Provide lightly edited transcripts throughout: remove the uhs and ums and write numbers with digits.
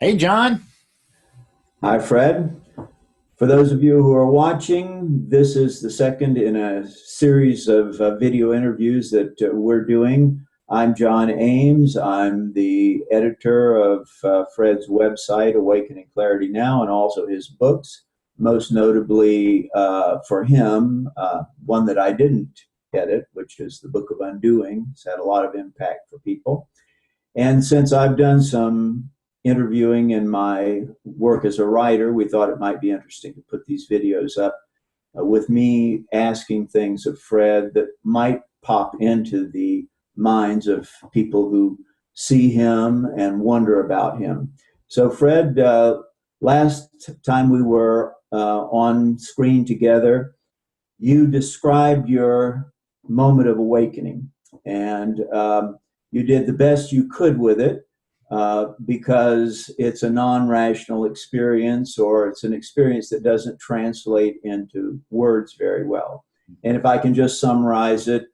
Hey, John. Hi, Fred. For those of you who are watching, this is the second in a series of video interviews that we're doing. I'm John Ames. I'm the editor of Fred's website, Awakening Clarity Now, and also his books, most notably for him, one that I didn't edit, which is the Book of Undoing. It's had a lot of impact for people. And since I've done some interviewing in my work as a writer, we thought it might be interesting to put these videos up with me asking things of Fred that might pop into the minds of people who see him and wonder about him. So, Fred, last time we were on screen together, you described your moment of awakening, and you did the best you could with it because it's a non-rational experience, or it's an experience that doesn't translate into words very well. And if I can just summarize it,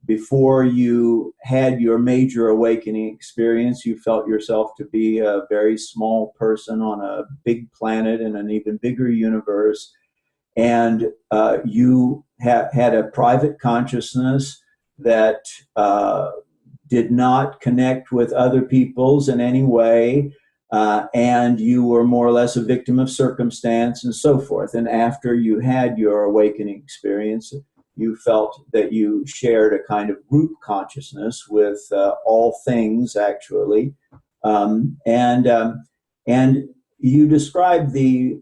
before you had your major awakening experience, you felt yourself to be a very small person on a big planet in an even bigger universe, and you had a private consciousness that did not connect with other people's in any way, and you were more or less a victim of circumstance and so forth. And after you had your awakening experience, you felt that you shared a kind of group consciousness with all things, actually. And you described the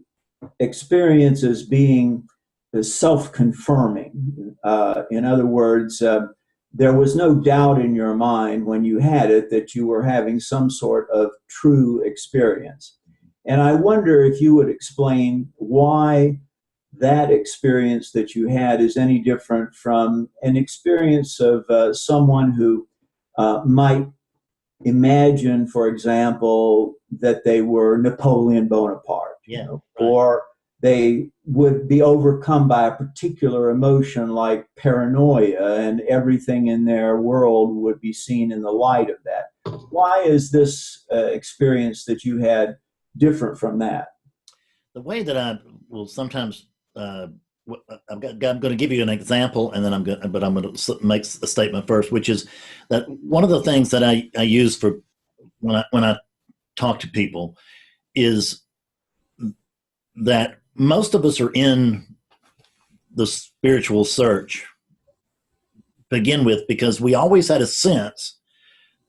experience as being self-confirming. In other words, there was no doubt in your mind when you had it that you were having some sort of true experience. And I wonder if you would explain why that experience that you had is any different from an experience of someone who might imagine, for example, that they were Napoleon Bonaparte, Yeah, right. or they would be overcome by a particular emotion like paranoia, and everything in their world would be seen in the light of that. Why is this experience that you had different from that? The way that I will sometimes, I'm going to give you an example, and then I'm going to make a statement first, which is that one of the things that I use for when I talk to people is that most of us are in the spiritual search to begin with because we always had a sense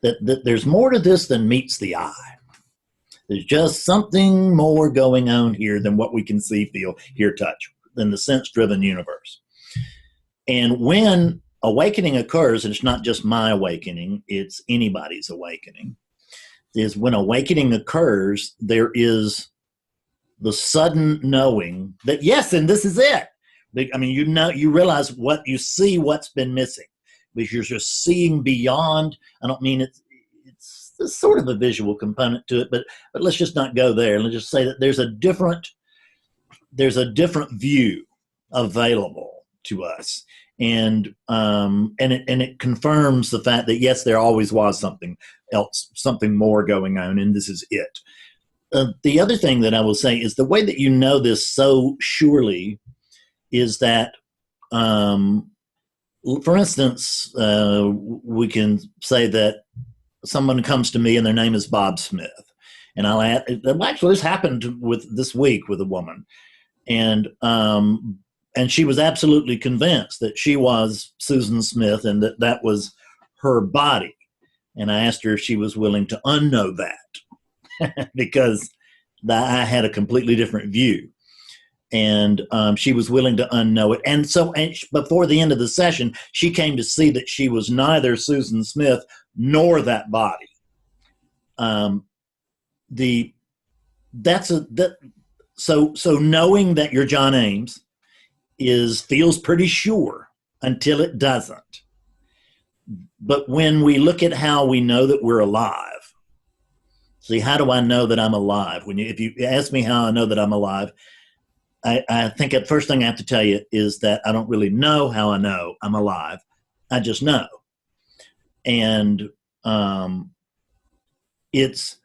that there's more to this than meets the eye. There's just something more going on here than what we can see, feel, hear, touch, than the sense-driven universe. And when awakening occurs, and it's not just my awakening, it's anybody's awakening, is when awakening occurs, there is the sudden knowing that, yes, and this is it. I mean, you realize what you see, what's been missing, because you're just seeing beyond. I don't mean it's sort of a visual component to it, but let's just not go there. Let's just say that there's a different view available to us, and it confirms the fact that, yes, there always was something else, something more going on, and this is it. The other thing that I will say is the way that you know this so surely is that, for instance, we can say that someone comes to me and their name is Bob Smith. And I'll add, actually, this happened this week with a woman. And she was absolutely convinced that she was Susan Smith and that was her body. And I asked her if she was willing to unknow that because I had a completely different view. And she was willing to unknow it. And so before the end of the session, she came to see that she was neither Susan Smith nor that body. So knowing that you're John Ames feels pretty sure until it doesn't. But when we look at how we know that we're alive, see, how do I know that I'm alive? If you ask me how I know that I'm alive, I think the first thing I have to tell you is that I don't really know how I know I'm alive. I just know. And it's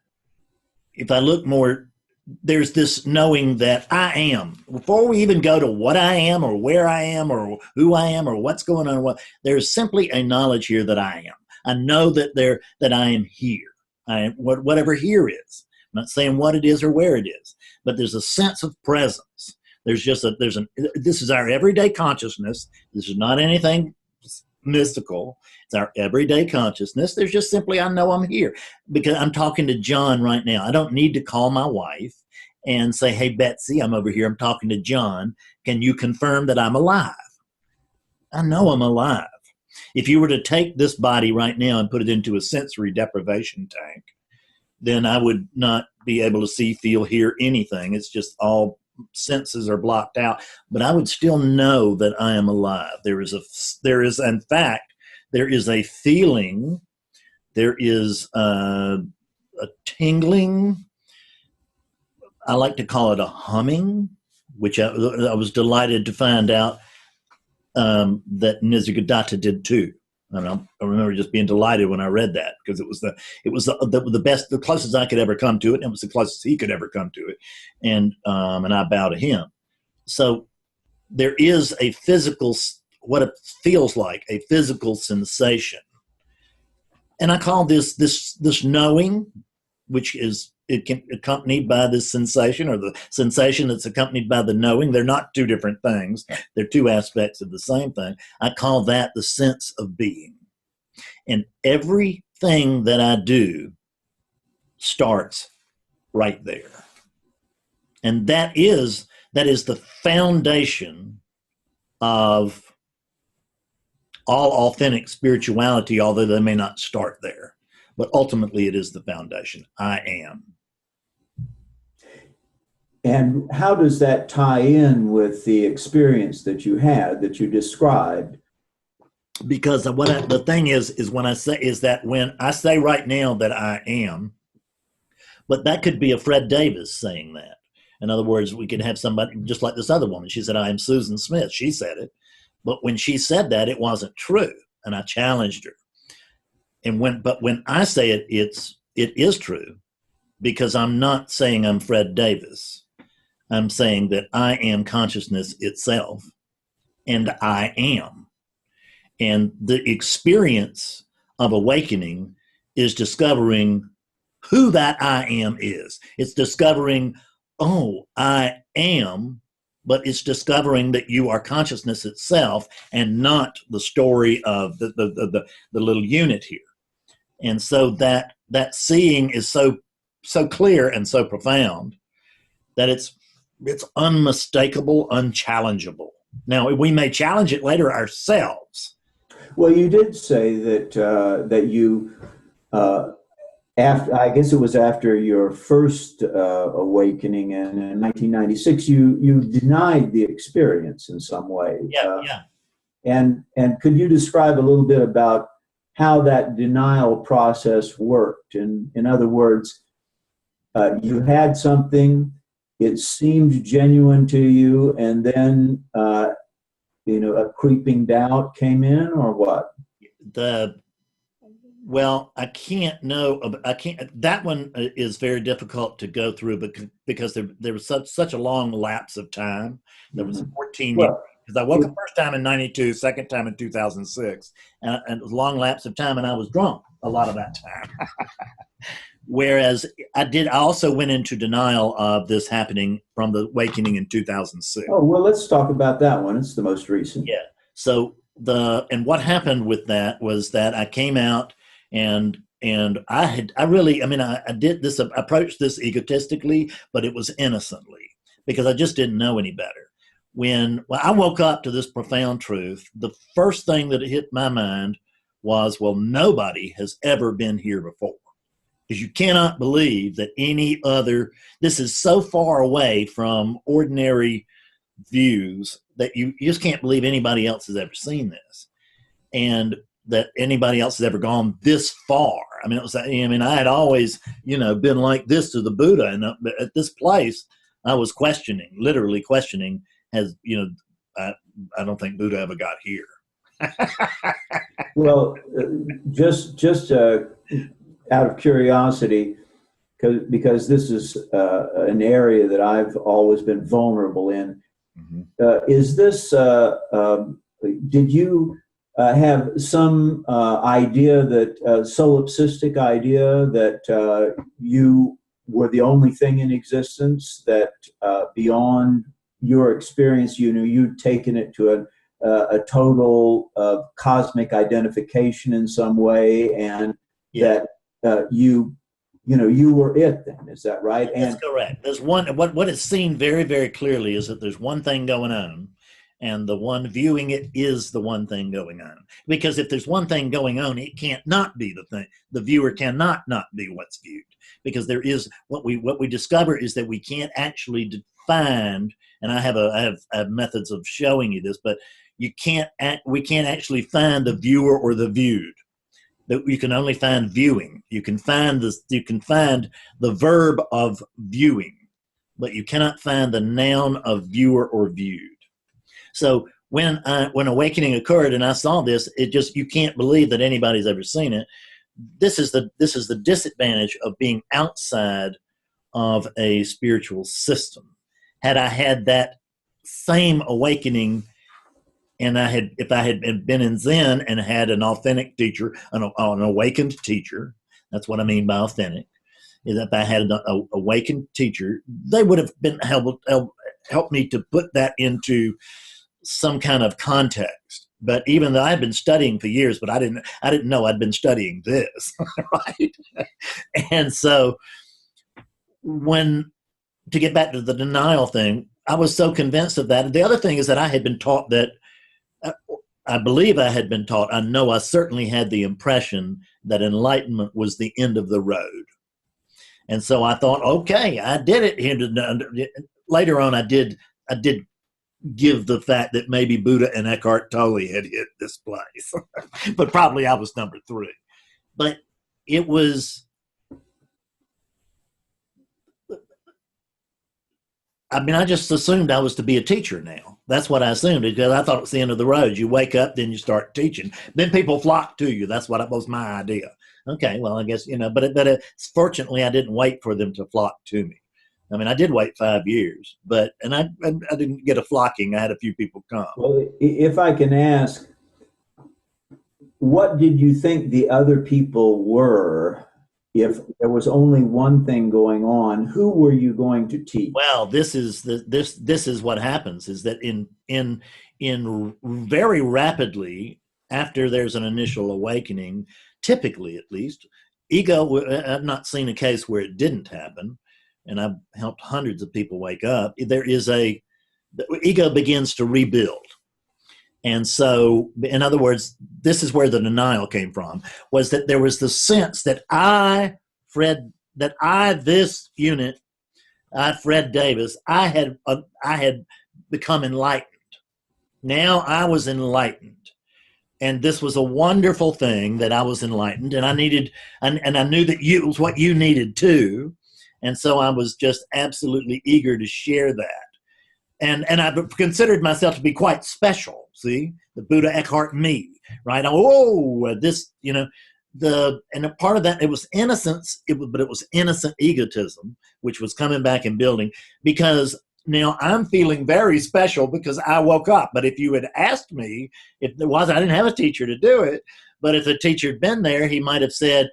if I look more, there's this knowing that I am. Before we even go to what I am or where I am or who I am or what's going on, there's simply a knowledge here that I am. I know that I am here. I am whatever here is. I'm not saying what it is or where it is, but there's a sense of presence. This is our everyday consciousness. This is not anything mystical. It's our everyday consciousness. There's just simply, I know I'm here because I'm talking to John right now. I don't need to call my wife and say, hey, Betsy, I'm over here. I'm talking to John. Can you confirm that I'm alive? I know I'm alive. If you were to take this body right now and put it into a sensory deprivation tank, then I would not be able to see, feel, hear anything. It's just all senses are blocked out, but I would still know that I am alive. There is in fact, there is a feeling, there is a tingling. I like to call it a humming, which I was delighted to find out that Nisargadatta did too. And I remember just being delighted when I read that, because it was the best, the closest I could ever come to it, and it was the closest he could ever come to it, and I bow to him. So there is a physical, what it feels like, a physical sensation, and I call this knowing, which is accompanied by this sensation, or the sensation that's accompanied by the knowing. They're not two different things. They're two aspects of the same thing. I call that the sense of being. And everything that I do starts right there. And that is the foundation of all authentic spirituality, although they may not start there. But ultimately, it is the foundation. I am. And how does that tie in with the experience that you had, that you described? Because the thing is when I say right now that I am, but that could be a Fred Davis saying that. In other words, we could have somebody just like this other woman. She said, I am Susan Smith. She said it. But when she said that, it wasn't true. And I challenged her. But when I say it, it is true, because I'm not saying I'm Fred Davis. I'm saying that I am consciousness itself, and I am. And the experience of awakening is discovering who that I am is. It's discovering, oh, I am, but it's discovering that you are consciousness itself and not the story of the little unit here. And so that seeing is so clear and so profound that it's unmistakable, unchallengeable. Now, we may challenge it later ourselves. Well, you did say that you, after, I guess it was after your first awakening in 1996, you denied the experience in some way. Yeah. And could you describe a little bit about how that denial process worked? In other words, you had something, it seemed genuine to you, and then a creeping doubt came in, or what? I can't know. I can't. That one is very difficult to go through, because there was such a long lapse of time. There was 14 years. Because I woke up first time in 92, second time in 2006, and it was a long lapse of time, and I was drunk a lot of that time. Whereas I also went into denial of this happening from the awakening in 2006. Oh, well, let's talk about that one. It's the most recent. Yeah. So what happened with that was that I came out, and I did this, approached this egotistically, but it was innocently, because I just didn't know any better. When I woke up to this profound truth, the first thing that hit my mind was, well, nobody has ever been here before. Because you cannot believe that this is so far away from ordinary views that you just can't believe anybody else has ever seen this, and that anybody else has ever gone this far. I had always, been like this to the Buddha, and at this place, I was literally questioning, I don't think Buddha ever got here. Well, just out of curiosity, because this is an area that I've always been vulnerable in. Mm-hmm. Is this, did you have some idea that, solipsistic idea that you were the only thing in existence, that beyond your experience, you'd taken it to a total cosmic identification in some way, and Yeah. that you were it then, is that right? That's correct. There's one, what is seen very, very clearly is that there's one thing going on, and the one viewing it is the one thing going on. Because if there's one thing going on, it can't not be the thing. The viewer cannot not be what's viewed. Because there is, what we discover is that we can't actually define, and I have methods of showing you this, but we can't actually find the viewer or the viewed. That you can only find viewing. You can find the verb of viewing, but you cannot find the noun of viewer or viewed. So when awakening occurred and I saw this, you can't believe that anybody's ever seen it. This is the disadvantage of being outside of a spiritual system. Had I had that same awakening, and if I had been in Zen and had an authentic teacher, an awakened teacher, that's what I mean by authentic, is if I had an awakened teacher, they would have been helped me to put that into some kind of context. But even though I had been studying for years, but I didn't know I'd been studying this, right? And so to get back to the denial thing, I was so convinced of that. And the other thing is that I had been taught that, I believe I had been taught, I know I certainly had the impression that enlightenment was the end of the road. And so I thought, okay, I did it. Later on, I did give the fact that maybe Buddha and Eckhart Tolle had hit this place. But probably I was number 3. But it was, I just assumed I was to be a teacher now. That's what I assumed, because I thought it was the end of the road. You wake up, then you start teaching. Then people flock to you. That's what was my idea. Okay, well, I guess, but fortunately I didn't wait for them to flock to me. I mean, I did wait 5 years, and I didn't get a flocking. I had a few people come. Well, if I can ask, what did you think the other people were? If there was only one thing going on, who were you going to teach? Well, this is what happens, is that in very rapidly after there's an initial awakening, typically at least, ego, I've not seen a case where it didn't happen, and I've helped hundreds of people wake up. The ego begins to rebuild. And so, in other words, this is where the denial came from, was that there was the sense that Fred Davis, I had become enlightened. Now I was enlightened. And this was a wonderful thing that I was enlightened, and I knew that it was what you needed too. And so I was just absolutely eager to share that. And I considered myself to be quite special. See, the Buddha, Eckhart, me, right? Oh, this, and a part of that, it was innocence, but it was innocent egotism, which was coming back and building, because now I'm feeling very special because I woke up. But if you had asked me, I didn't have a teacher to do it, but if the teacher had been there, he might have said,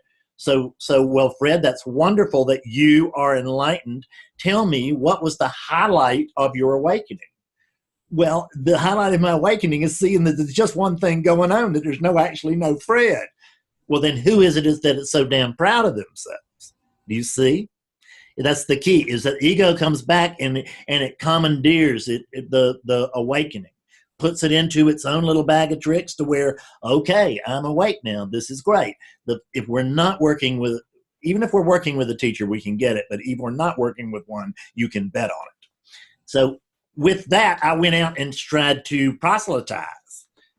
well, Fred, that's wonderful that you are enlightened. Tell me, what was the highlight of your awakening? Well, the highlight of my awakening is seeing that there's just one thing going on, that there's no Fred. Well, then who is that is so damn proud of themselves? Do you see? That's the key, is that ego comes back and it commandeers the awakening, puts it into its own little bag of tricks to where, okay, I'm awake now. This is great. If we're not working with, even if we're working with a teacher, we can get it. But if we're not working with one, you can bet on it. So with that, I went out and tried to proselytize,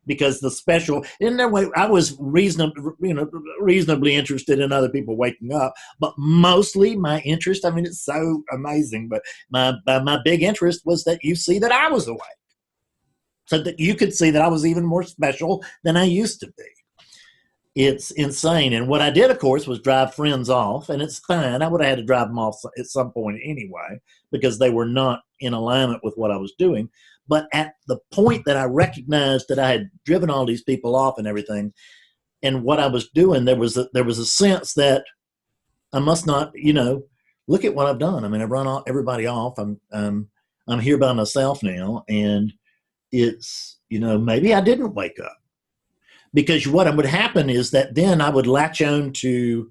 because the special, in that way, I was reasonably interested in other people waking up, but mostly my interest, it's so amazing, but my big interest was that you see that I was awake, so that you could see that I was even more special than I used to be. it's insane. And what I did, of course, was drive friends off, and it's fine. I would have had to drive them off at some point anyway, because they were not in alignment with what I was doing. But at the point that I recognized that I had driven all these people off and everything, and what I was doing, there was a sense that I must not, look at what I've done. I mean, I've run everybody off. I'm here by myself now, and it's, maybe I didn't wake up. Because what would happen is that then I would latch on to,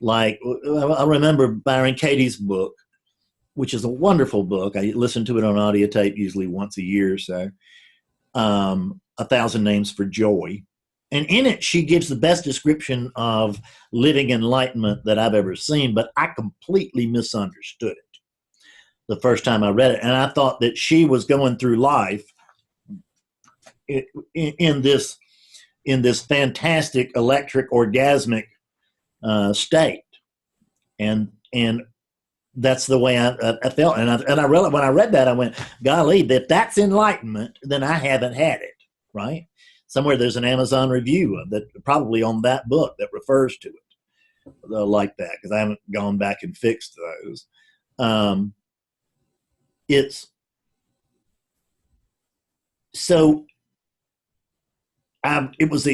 like, I remember Byron Katie's book, which is a wonderful book. I listen to it on audio tape usually once a year or so, 1,000 Names for Joy. And in it, she gives the best description of living enlightenment that I've ever seen, but I completely misunderstood it the first time I read it. And I thought that she was going through life in this fantastic electric orgasmic state, and that's the way I felt. And I realized when I read that, I went, golly, if that's enlightenment, then I haven't had it. Right? Somewhere there's an Amazon review that probably on that book that refers to it like that, because I haven't gone back and fixed those. It's so. It was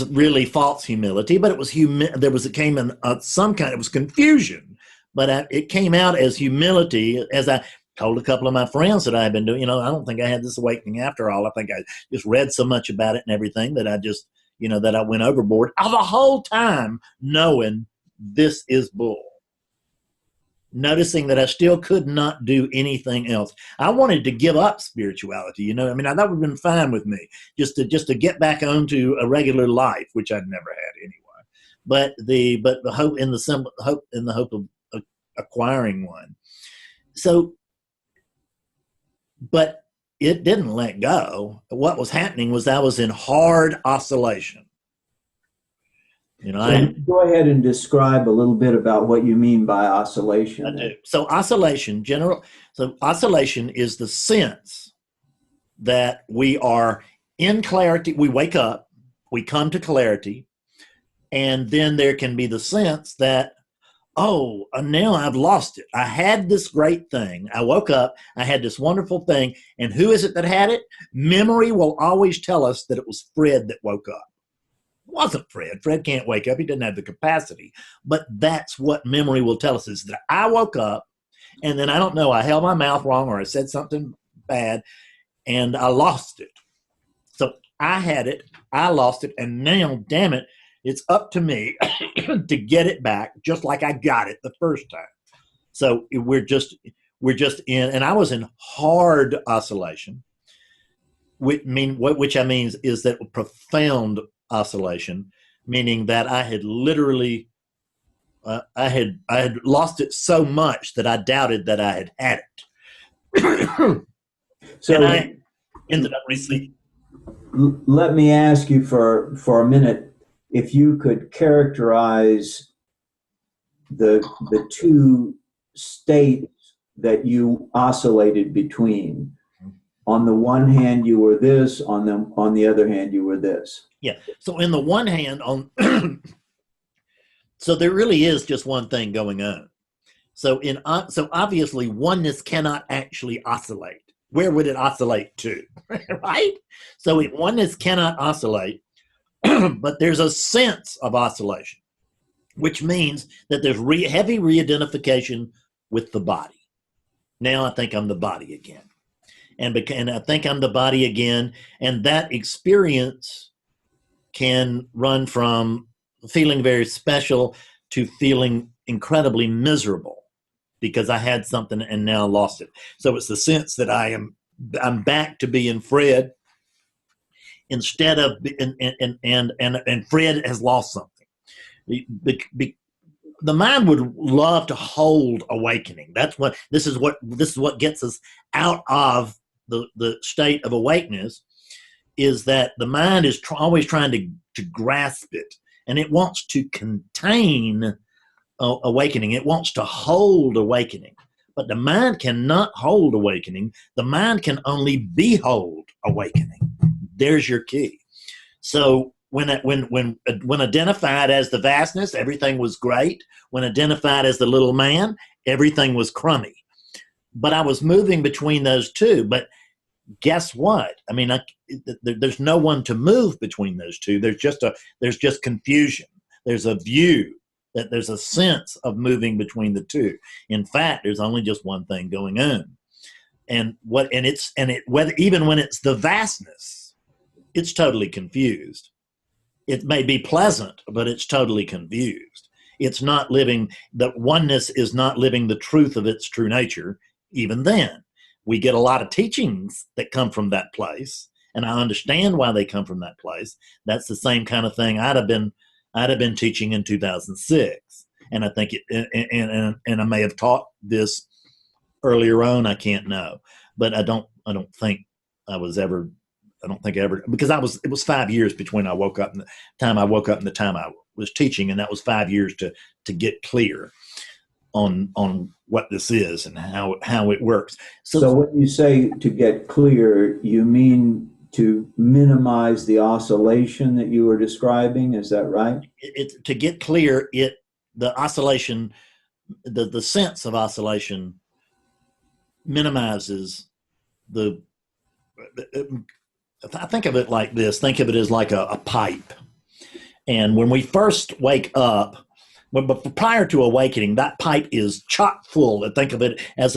really false humility, but it was it came in it was confusion, but it came out as humility, as I told a couple of my friends that I had been doing. I don't think I had this awakening after all. I think I just read so much about it and everything that I just, that I went overboard all the whole time knowing this is bull. Noticing that I still could not do anything else. I wanted to give up spirituality, I mean, that would have been fine with me, just to get back onto a regular life, which I'd never had anyway. But the hope in the hope of acquiring one. So, but it didn't let go. What was happening was I was in hard oscillation. Go ahead and describe a little bit about what you mean by oscillation. I do. So oscillation is the sense that we are in clarity. We wake up, we come to clarity, and then there can be the sense that, oh, now I've lost it. I had this great thing. I woke up, I had this wonderful thing, and who is it that had it? Memory will always tell us that it was Fred that woke up. Wasn't Fred. Fred can't wake up. He doesn't have the capacity. But that's what memory will tell us, is that I woke up, and then I don't know, I held my mouth wrong, or I said something bad, and I lost it. So I had it, I lost it, and now, damn it, it's up to me to get it back, just like I got it the first time. So we're just in, and I was in hard oscillation, which I mean is that profound oscillation, meaning that I had literally I had lost it so much that I doubted that I had it. So and I ended up receiving. Let me ask you for a minute if you could characterize the two states that you oscillated between. On the one hand, you were this. On the other hand, you were this. Yeah. So in the one hand, so there really is just one thing going on. So so obviously oneness cannot actually oscillate. Where would it oscillate to? Right? So oneness cannot oscillate, but there's a sense of oscillation, which means that there's heavy re-identification with the body. Now I think I'm the body again. And I think I'm the body again. And that experience can run from feeling very special to feeling incredibly miserable because I had something and now lost it. So it's the sense that I'm back to being Fred instead of, and Fred has lost something. The mind would love to hold awakening. This is what gets us out of the state of awakeness, is that the mind is always trying to grasp it, and it wants to contain awakening. It wants to hold awakening, but the mind cannot hold awakening. The mind can only behold awakening. There's your key. So when identified as the vastness, everything was great. When identified as the little man, everything was crummy. But I was moving between those two. But guess what? I mean, there's no one to move between those two. There's just confusion. There's a view that there's a sense of moving between the two. In fact, there's only just one thing going on. Even when it's the vastness, it's totally confused. It may be pleasant, but it's totally confused. It's not living, the oneness is not living the truth of its true nature. Even then, we get a lot of teachings that come from that place, and I understand why they come from that place. That's the same kind of thing I'd have been teaching in 2006, and I think and I may have taught this earlier on. I can't know, but I don't think I was ever. I don't think ever, because it was 5 years between I woke up and the time I woke up and the time I was teaching, and that was 5 years to get clear on what this is and how it works. So when you say to get clear, you mean to minimize the oscillation that you were describing? Is that right? To get clear, the oscillation, the sense of oscillation minimizes the. I think of it like this. Think of it as like a pipe. And when we first wake up, but prior to awakening, that pipe is chock full. And think of it as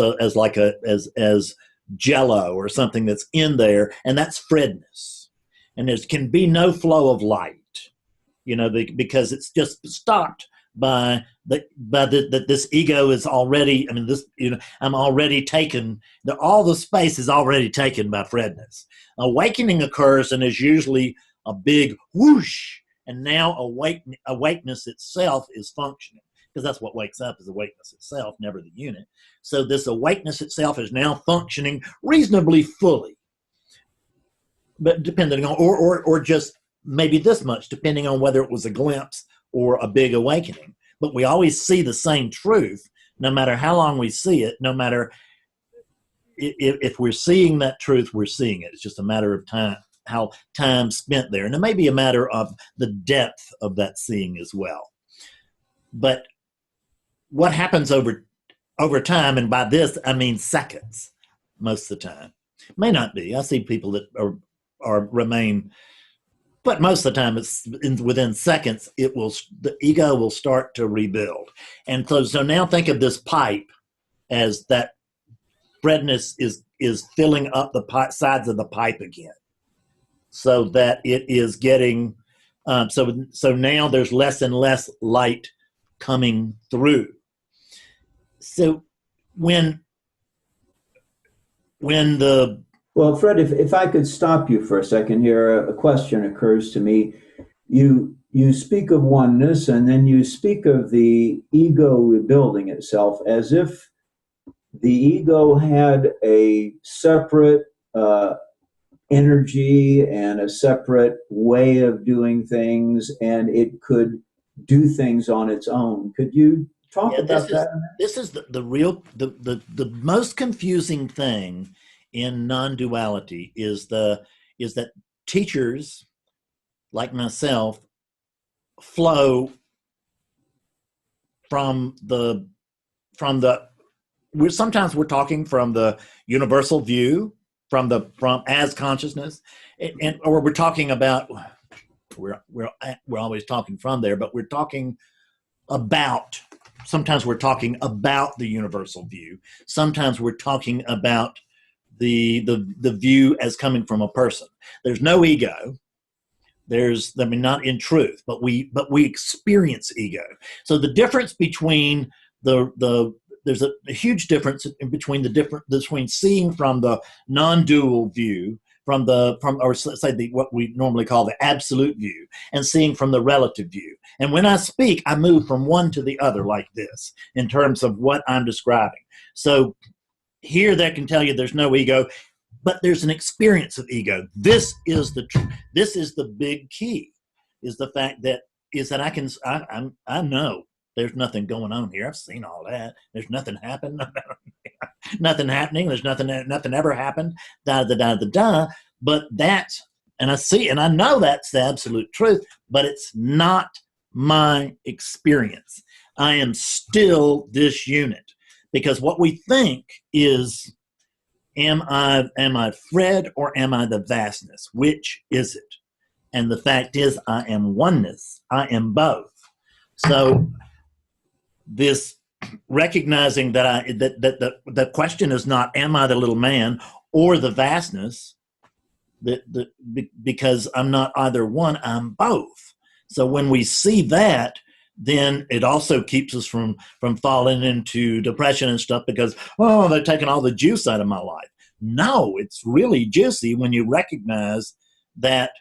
jello or something that's in there, and that's Fredness. And there can be no flow of light, because it's just stopped by this ego is already. I mean, I'm already taken. All the space is already taken by Fredness. Awakening occurs and is usually a big whoosh, and now awakeness itself is functioning, because that's what wakes up, is awakeness itself, never the unit. So this awakeness itself is now functioning reasonably fully, but depending on or just maybe this much, depending on whether it was a glimpse or a big awakening. But we always see the same truth, no matter how long we see it, no matter if we're seeing that truth, we're seeing it. It's just a matter of time, how time spent there. And it may be a matter of the depth of that seeing as well. But what happens over time, and by this I mean seconds most of the time. May not be. I see people that remain, but most of the time it's within seconds, the ego will start to rebuild. And so now think of this pipe as that Fredness is filling up the sides of the pipe again, so that it is getting so now there's less and less light coming through. So when Fred, if I could stop you for a second here, a question occurs to me. You speak of oneness, and then you speak of the ego rebuilding itself as if the ego had a separate energy and a separate way of doing things, and it could do things on its own. Could you talk about that? This is the most confusing thing in non-duality is that teachers like myself flow sometimes we're talking from the universal view, from as consciousness, or we're talking about, we're always talking from there, but we're talking about, sometimes we're talking about the universal view. Sometimes we're talking about the view as coming from a person. There's no ego. Not in truth, but we experience ego. So the difference between there's a huge difference between seeing from the non-dual view, what we normally call the absolute view, and seeing from the relative view. And when I speak, I move from one to the other like this in terms of what I'm describing. So here that can tell you there's no ego, but there's an experience of ego. This is the big key, is the fact that I know there's nothing going on here. I've seen all that. There's nothing happened. Nothing happening. There's nothing ever happened. But that's And I see, and I know that's the absolute truth, but it's not my experience. I am still this unit, because what we think is, am I Fred or am I the vastness? Which is it? And the fact is, I am oneness. I am both. So this recognizing that the question is not, am I the little man or the vastness? Because I'm not either one, I'm both. So when we see that, then it also keeps us from falling into depression and stuff, because, oh, they're taking all the juice out of my life. No, it's really juicy when you recognize that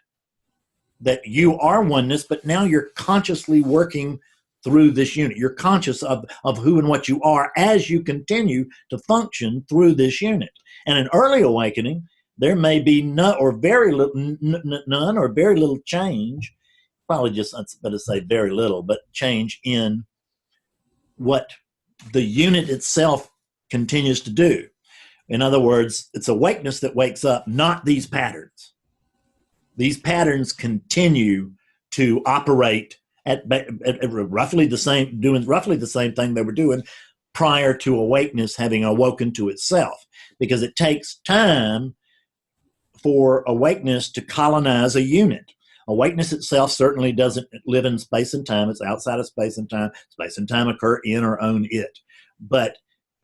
you are oneness, but now you're consciously working through this unit. You're conscious of who and what you are as you continue to function through this unit. And in early awakening, there may be none or very little change. Probably just, it's better to say very little, but change in what the unit itself continues to do. In other words, it's awakeness that wakes up, not these patterns. These patterns continue to operate at roughly the same, doing roughly the same thing they were doing prior to awakeness having awoken to itself, because it takes time for awakeness to colonize a unit. Awakeness itself certainly doesn't live in space and time. It's outside of space and time. Space and time occur in or on it. But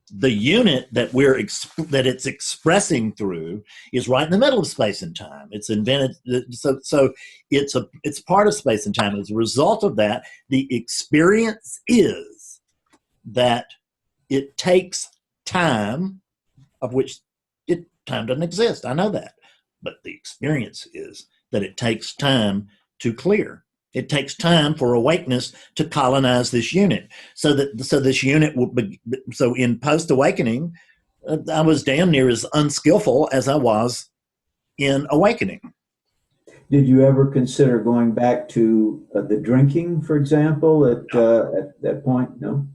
the unit that it's expressing through is right in the middle of space and time. It's invented, so it's part of space and time. As a result of that, the experience is that it takes time, of which time doesn't exist. I know that. But the experience is that it takes time to clear. It takes time for awakeness to colonize this unit. So this unit will be, so in post-awakening, I was damn near as unskillful as I was in awakening. Did you ever consider going back to the drinking, for example, at that point? No?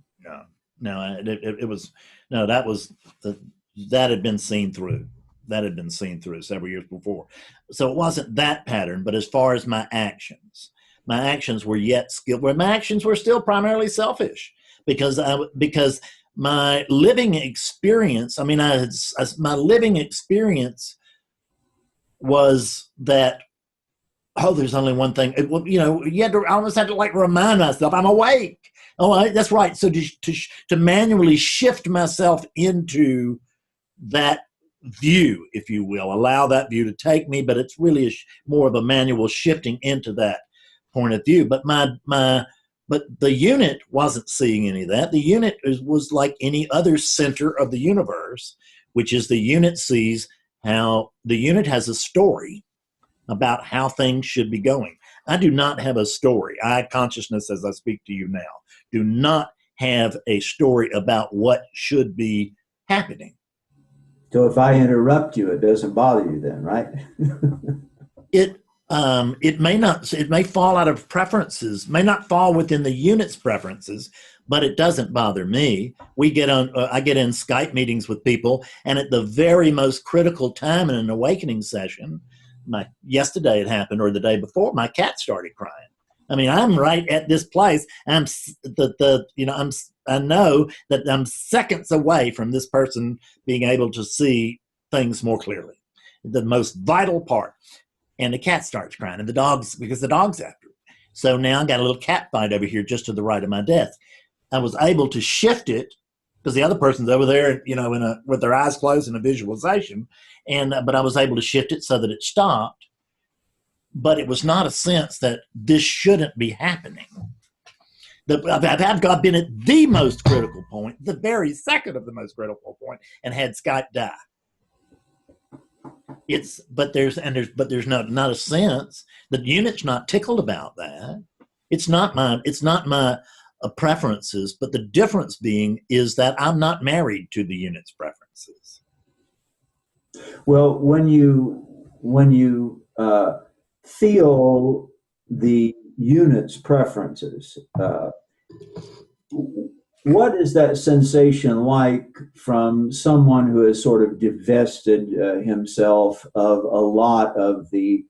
No, that had been seen through. That had been seen through several years before. So it wasn't that pattern, but as far as my actions were yet skilled, where my actions were still primarily selfish, because my living experience, my living experience was that, oh, there's only one thing. I almost had to remind myself, I'm awake. Oh, that's right. So to manually shift myself into that view, if you will, allow that view to take me, but it's really more of a manual shifting into that point of view. But but the unit wasn't seeing any of that. The unit was like any other center of the universe, which is the unit sees how the unit has a story about how things should be going. I do not have a story. I, consciousness, as I speak to you now, do not have a story about what should be happening. So if I interrupt you, it doesn't bother you then, right? It may not. It may fall out of preferences. May not fall within the unit's preferences, but it doesn't bother me. We get on. I get in Skype meetings with people, and at the very most critical time in an awakening session, yesterday it happened, or the day before, my cat started crying. I mean, I'm right at this place. I know that I'm seconds away from this person being able to see things more clearly. The most vital part. And the cat starts crying, and because the dog's after it. So now I got a little cat fight over here just to the right of my desk. I was able to shift it because the other person's over there, with their eyes closed in a visualization. But I was able to shift it so that it stopped. But it was not a sense that this shouldn't be happening. I've been at the most critical point, the very second of the most critical point, and had Skype die. But there's not a sense. The unit's not tickled about that. It's not my preferences, but the difference being is that I'm not married to the unit's preferences. Well, when you feel the unit's preferences, what is that sensation like from someone who has sort of divested himself of a lot of the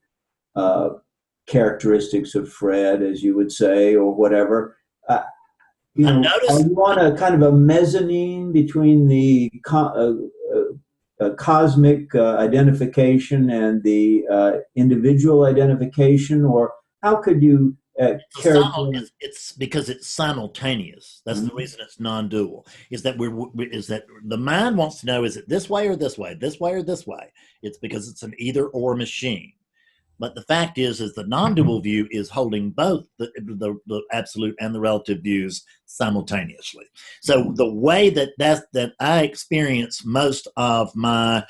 characteristics of Fred, as you would say, or whatever. I Are noticed. you on a kind of a mezzanine between the cosmic identification and the individual identification, or how could you characterize? It's because it's simultaneous. That's the reason it's non-dual. Is that the mind wants to know, is it this way or this way, this way or this way? It's because it's an either-or machine. But the fact is the non-dual view is holding both the absolute and the relative views simultaneously. So the way that I experience most of my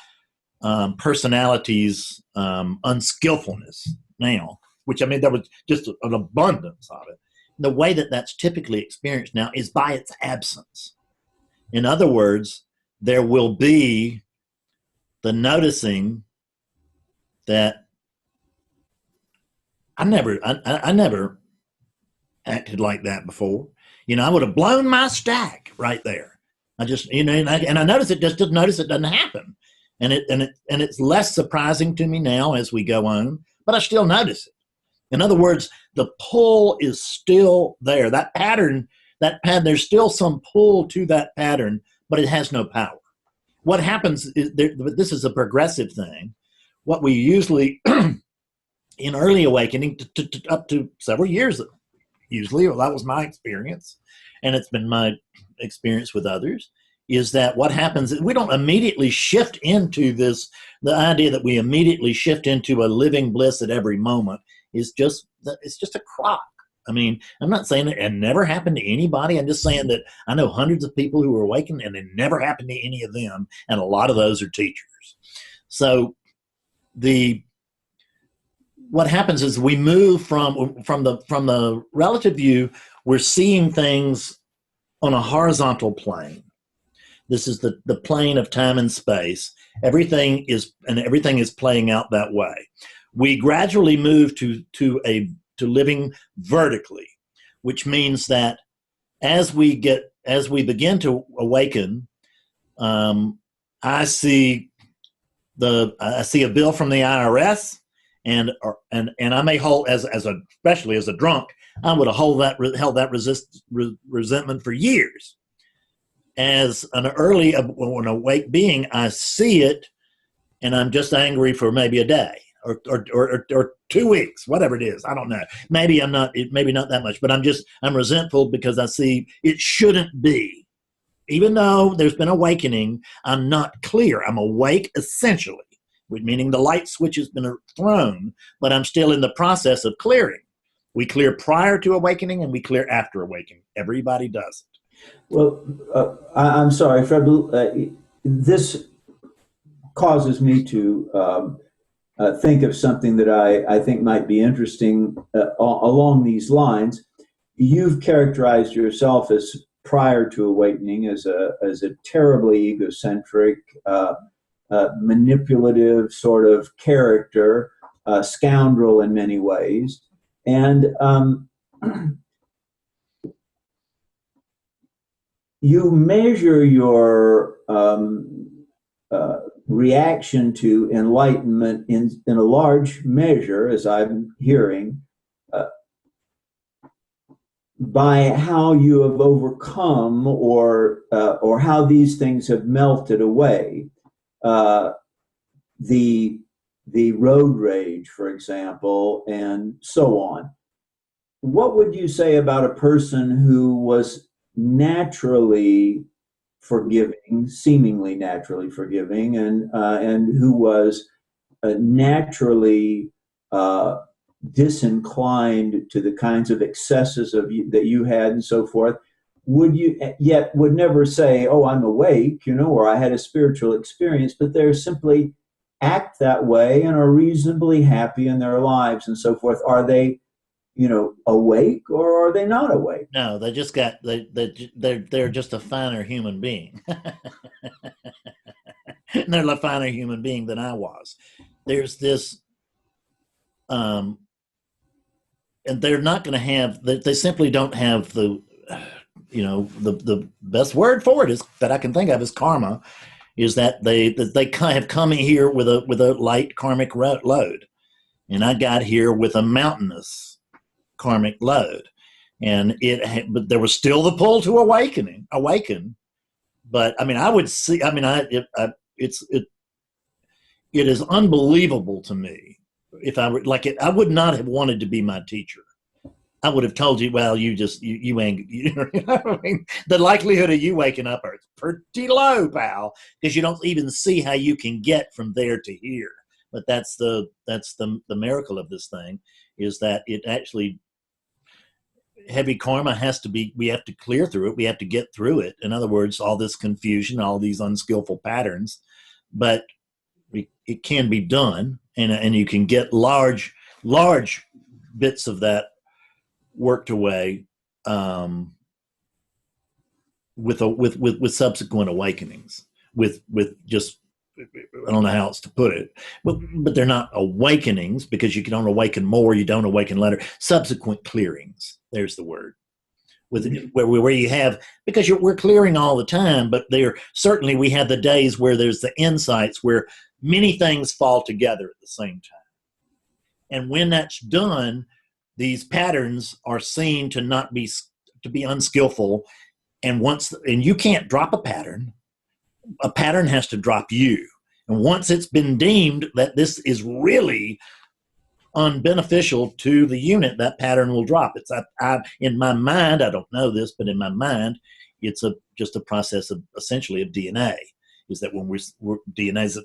personality's unskillfulness now, which, I mean, there was just an abundance of it. The way that that's typically experienced now is by its absence. In other words, there will be the noticing that I never acted like that before. I would have blown my stack right there. I just, and I notice it, just notice it doesn't happen. And it's less surprising to me now as we go on, but I still notice it. In other words, the pull is still there. That pattern, there's still some pull to that pattern, but it has no power. What happens is, this is a progressive thing. What we usually, in early awakening, up to several years, usually, well, that was my experience, and it's been my experience with others, is that what happens is we don't immediately shift into this. The idea that we immediately shift into a living bliss at every moment is just a crock. I mean, I'm not saying it never happened to anybody. I'm just saying that I know hundreds of people who were awakened and it never happened to any of them, and a lot of those are teachers. So what happens is we move from the relative view. We're seeing things on a horizontal plane. This is the plane of time and space. Everything is playing out that way. We gradually move to living vertically, which means that as we begin to awaken, I see a bill from the IRS, and I may hold especially as a drunk, I would have held that resentment for years. As an awake being, I see it, and I'm just angry for maybe a day or 2 weeks, whatever it is. I don't know. Maybe I'm not. Maybe not that much, but I'm resentful because I see it shouldn't be. Even though there's been awakening, I'm not clear. I'm awake essentially, meaning the light switch has been thrown, but I'm still in the process of clearing. We clear prior to awakening and we clear after awakening. Everybody does it. Well, I'm sorry, Fred. This causes me to think of something that I think might be interesting along these lines. You've characterized yourself as, prior to awakening, as a terribly egocentric, manipulative sort of character, scoundrel in many ways, and you measure your reaction to enlightenment in a large measure, as I'm hearing, by how you have overcome or how these things have melted away. The road rage, for example, and so on. What would you say about a person who was naturally forgiving, seemingly naturally forgiving, and who was naturally disinclined to the kinds of excesses that you had and so forth? Would never say, "Oh, I'm awake," or "I had a spiritual experience," but they're simply act that way and are reasonably happy in their lives and so forth? Are they awake, or are they not awake? No, they're just a finer human being. They're a finer human being than I was. There's this, and they're not going to have. They simply don't have the best word for it is that I can think of is karma. Is that they have come here with a light karmic load. and I got here with a mountainous karmic load, and but there was still the pull to awaken. But I mean, I would see. I mean, it is unbelievable to me. If I were like it, I would not have wanted to be my teacher. I would have told you, well, you ain't. You know what I mean? The likelihood of you waking up is pretty low, pal, because you don't even see how you can get from there to here. But that's the miracle of this thing, is that it actually, heavy karma has to be, we have to clear through it. We have to get through it. In other words, all this confusion, all these unskillful patterns, but it can be done, and you can get large bits of that worked away with subsequent awakenings. With just, I don't know how else to put it, but they're not awakenings, because you don't awaken more, you don't awaken later. Subsequent clearings. There's the word. Where you have, because we're clearing all the time, but certainly we have the days where there's the insights where many things fall together at the same time. And when that's done, these patterns are seen to be unskillful. And you can't drop a pattern has to drop you. And once it's been deemed that this is really unbeneficial to the unit, that pattern will drop. It's in my mind, I don't know this, but in my mind, it's just a process of essentially of DNA. Is that when DNA is a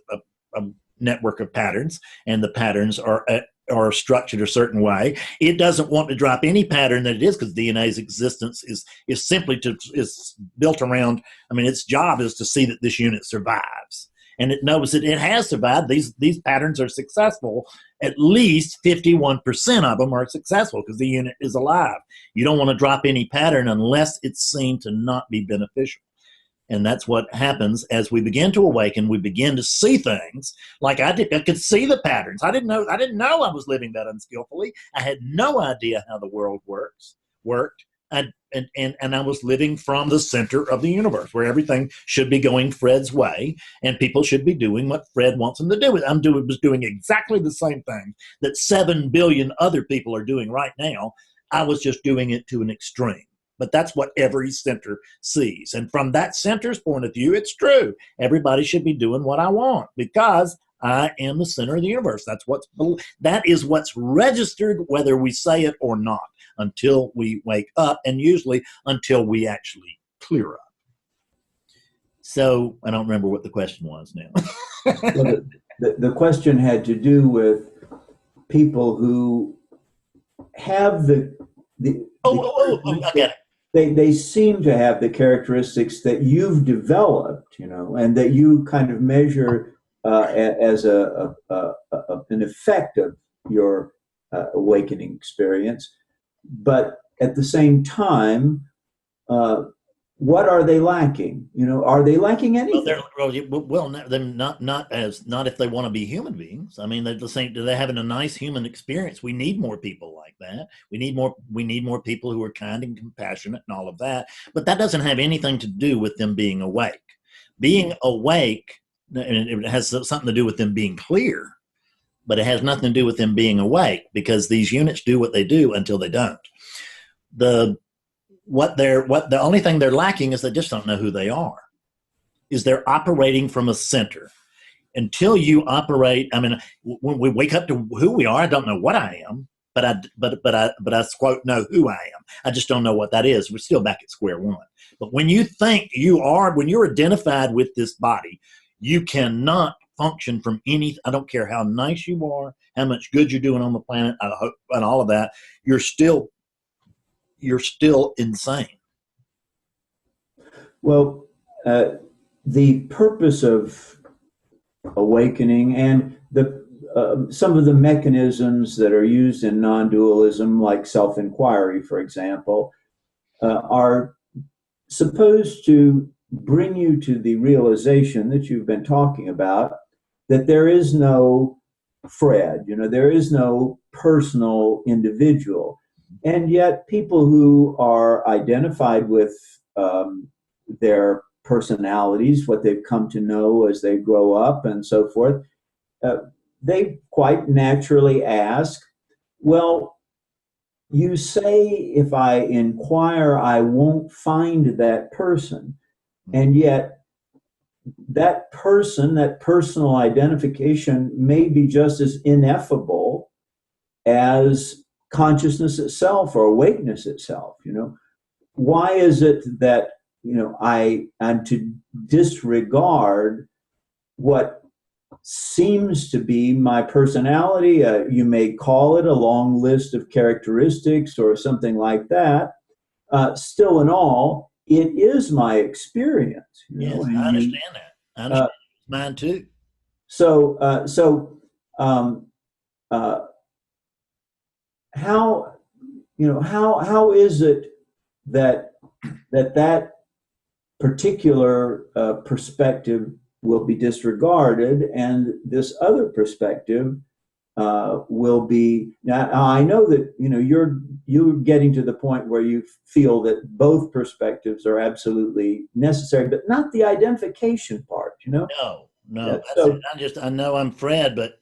network of patterns, and the patterns are structured a certain way. It doesn't want to drop any pattern that it is, because DNA's existence is simply is built around. I mean, its job is to see that this unit survives. And it knows that it has survived. These patterns are successful. At least 51% of them are successful, because the unit is alive. You don't want to drop any pattern unless it's seen to not be beneficial. And that's what happens as we begin to awaken. We begin to see things like I did. I could see the patterns. I didn't know I was living that unskillfully. I had no idea how the world worked. And I was living from the center of the universe, where everything should be going Fred's way, and people should be doing what Fred wants them to do. Was doing exactly the same thing that 7 billion other people are doing right now. I was just doing it to an extreme. But that's what every center sees. And from that center's point of view, it's true. Everybody should be doing what I want, because I am the center of the universe. That is what's registered, whether we say it or not, until we wake up, and usually until we actually clear up. So I don't remember what the question was now. Well, the question had to do with people who have I get it. They seem to have the characteristics that you've developed, and that you kind of measure as an effect of your awakening experience. But at the same time, what are they lacking? Are they lacking anything? Not if they want to be human beings. I mean, they're having a nice human experience. We need more people like that. We need more people who are kind and compassionate and all of that. But that doesn't have anything to do with them being awake. Being awake, and it has something to do with them being clear, but it has nothing to do with them being awake, because these units do what they do until they don't. The only thing they're lacking is they just don't know who they are. Is they're operating from a center. Until you operate, I mean, when we wake up to who we are, I don't know what I am, but I quote know who I am. I just don't know what that is. We're still back at square one. But when you think when you're identified with this body, you cannot function from any. I don't care how nice you are, how much good you're doing on the planet, and all of that. You're still insane. Well, the purpose of awakening and some of the mechanisms that are used in non-dualism, like self-inquiry, for example, are supposed to bring you to the realization that you've been talking about, that there is no Fred, there is no personal individual. And yet people who are identified with their personalities, what they've come to know as they grow up and so forth, they quite naturally ask, well, you say if I inquire, I won't find that person. And yet, that person, that personal identification, may be just as ineffable as consciousness itself or awakeness itself. Why is it that I'm to disregard what seems to be my personality? You may call it a long list of characteristics or something like that. Still, in all, it is my experience. Yes, I And understand that. I understand. Mine too. so um, uh, how how is it that that particular perspective will be disregarded, and this other perspective will be? Now, I know that you're getting to the point where you feel that both perspectives are absolutely necessary, but not the identification part. No, Yeah, that's it. so I know I'm Fred, but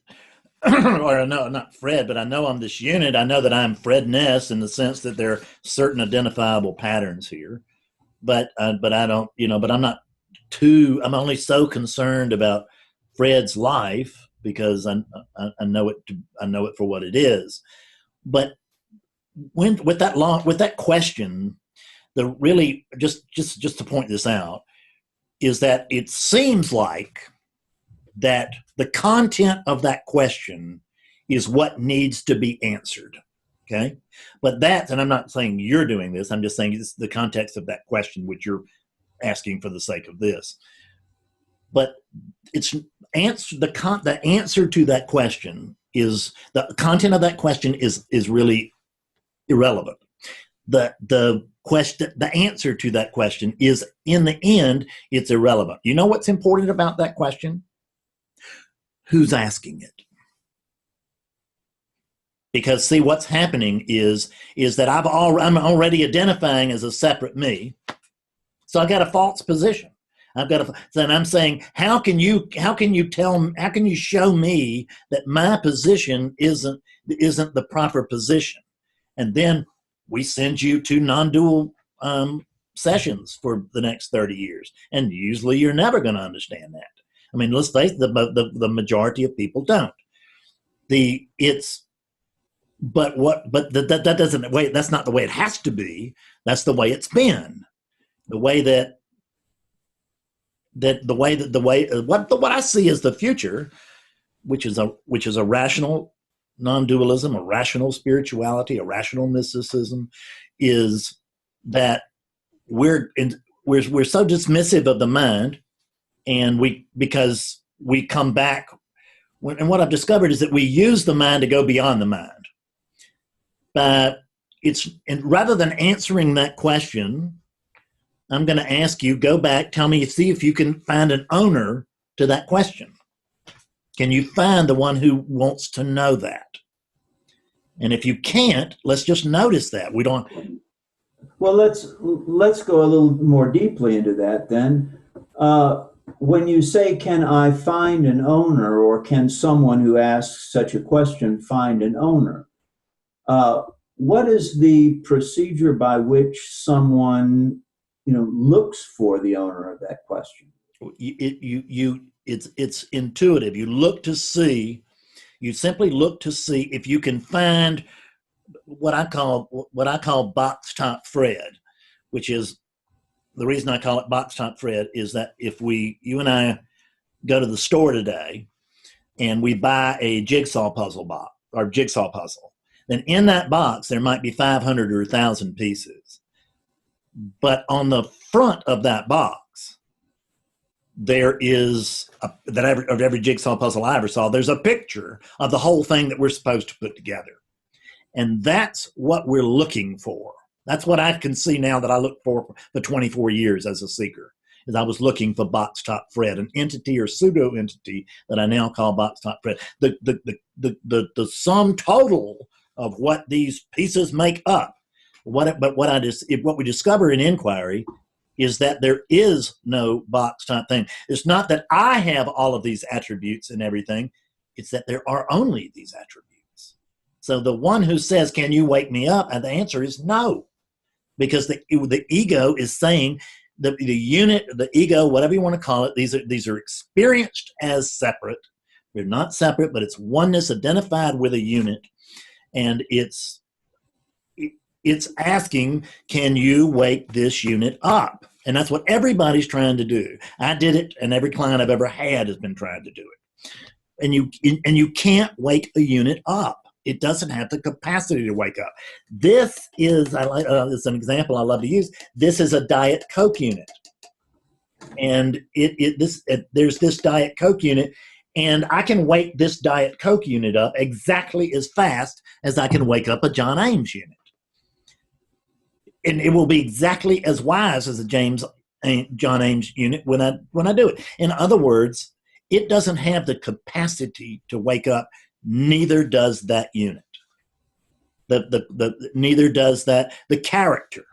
or no, not Fred, but I know I'm this unit. I know that I'm Fredness in the sense that there are certain identifiable patterns here. But I don't, but I'm not I'm only so concerned about Fred's life because I know it. I know it for what it is. But with that question, the really just to point this out is that it seems like that the content of that question is what needs to be answered. Okay. But and I'm not saying you're doing this, I'm just saying it's the context of that question, which you're asking for the sake of this. But it's the answer to that question is the content of that question is really irrelevant. The question, the answer to that question is, in the end, it's irrelevant. You know what's important about that question? Who's asking it? Because see, what's happening is that I'm already identifying as a separate me, so I got a false position. And I'm saying, how can you show me that my position isn't the proper position? And then we send you to non-dual sessions for the next 30 years, and usually you're never going to understand that. I mean, let's face it, the majority of people don't. That doesn't wait. That's not the way it has to be. That's the way it's been. The way what I see as the future, which is a rational non-dualism, a rational spirituality, a rational mysticism, is that we're so dismissive of the mind, and because we come back. And what I've discovered is that we use the mind to go beyond the mind. But and rather than answering that question, I'm going to ask you, go back, see if you can find an owner to that question. Can you find the one who wants to know that? And if you can't, let's just notice that. We don't. Well, let's go a little more deeply into that then. When you say, can I find an owner, or can someone who asks such a question find an owner? What is the procedure by which someone, looks for the owner of that question? It's intuitive. You simply look to see if you can find what I call box top Fred, which is the reason I call it box top Fred is that if you and I go to the store today and we buy a jigsaw puzzle box or jigsaw puzzle, then in that box there might be 500 or 1,000 pieces. But on the front of that box, there is of every jigsaw puzzle I ever saw, there's a picture of the whole thing that we're supposed to put together. And that's what we're looking for. That's what I can see now that I look for 24 years as a seeker. Is I was looking for box top Fred, an entity or pseudo entity that I now call box top Fred. The sum total of what these pieces make up. What we discover in inquiry is that there is no box top thing. It's not that I have all of these attributes and everything. It's that there are only these attributes. So the one who says, can you wake me up? And the answer is no, because the ego is saying, the unit, the ego, whatever you want to call it, these are experienced as separate. They're not separate, but it's oneness identified with a unit. And it's asking, can you wake this unit up? And that's what everybody's trying to do. I did it, and every client I've ever had has been trying to do it. And you can't wake a unit up. It doesn't have the capacity to wake up. This is, it's an example I love to use. This is a Diet Coke unit. And there's this Diet Coke unit, and I can wake this Diet Coke unit up exactly as fast as I can wake up a John Ames unit. And it will be exactly as wise as a John Ames unit when I do it. In other words, it doesn't have the capacity to wake up. Neither does that unit. Neither does that the character.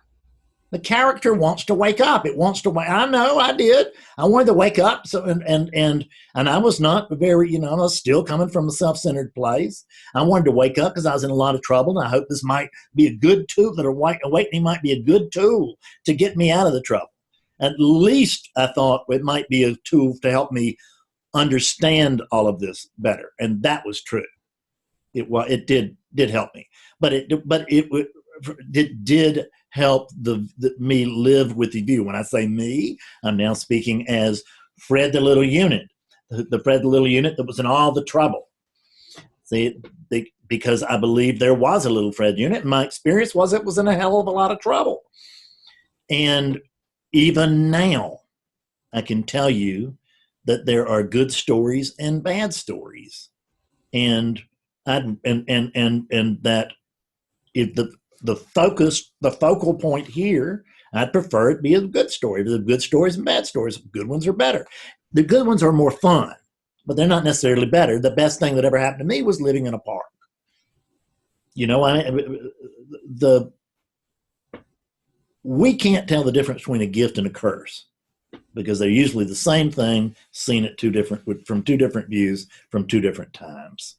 The character wants to wake up. It wants to wake. I know I did. I wanted to wake up. So and I was not very, I was still coming from a self-centered place. I wanted to wake up because I was in a lot of trouble. And I hope this might be a good tool. That awakening might be a good tool to get me out of the trouble. At least I thought it might be a tool to help me understand all of this better, and that was true. It did help me, but it did help me live with the view. When I say me, I'm now speaking as Fred the little unit, the Fred the little unit that was in all the trouble. See, because I believe there was a little Fred unit, and my experience was it was in a hell of a lot of trouble. And even now, I can tell you that there are good stories and bad stories, and that if the focal point here, I'd prefer it be a good story. There's good stories and bad stories. Good ones are better. The good ones are more fun, but they're not necessarily better. The best thing that ever happened to me was living in a park. We can't tell the difference between a gift and a curse, because they're usually the same thing, seen at from two different views, from two different times.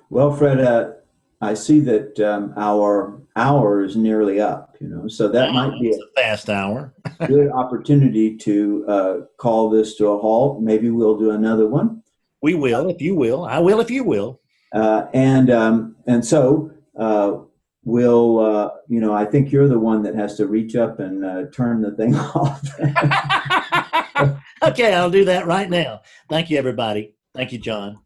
Well, Fred, I see that our hour is nearly up, so that might be a fast hour. Good opportunity to call this to a halt. Maybe we'll do another one. We will, if you will. I will, if you will. And so we'll, I think you're the one that has to reach up and turn the thing off. Okay, I'll do that right now. Thank you, everybody. Thank you, John.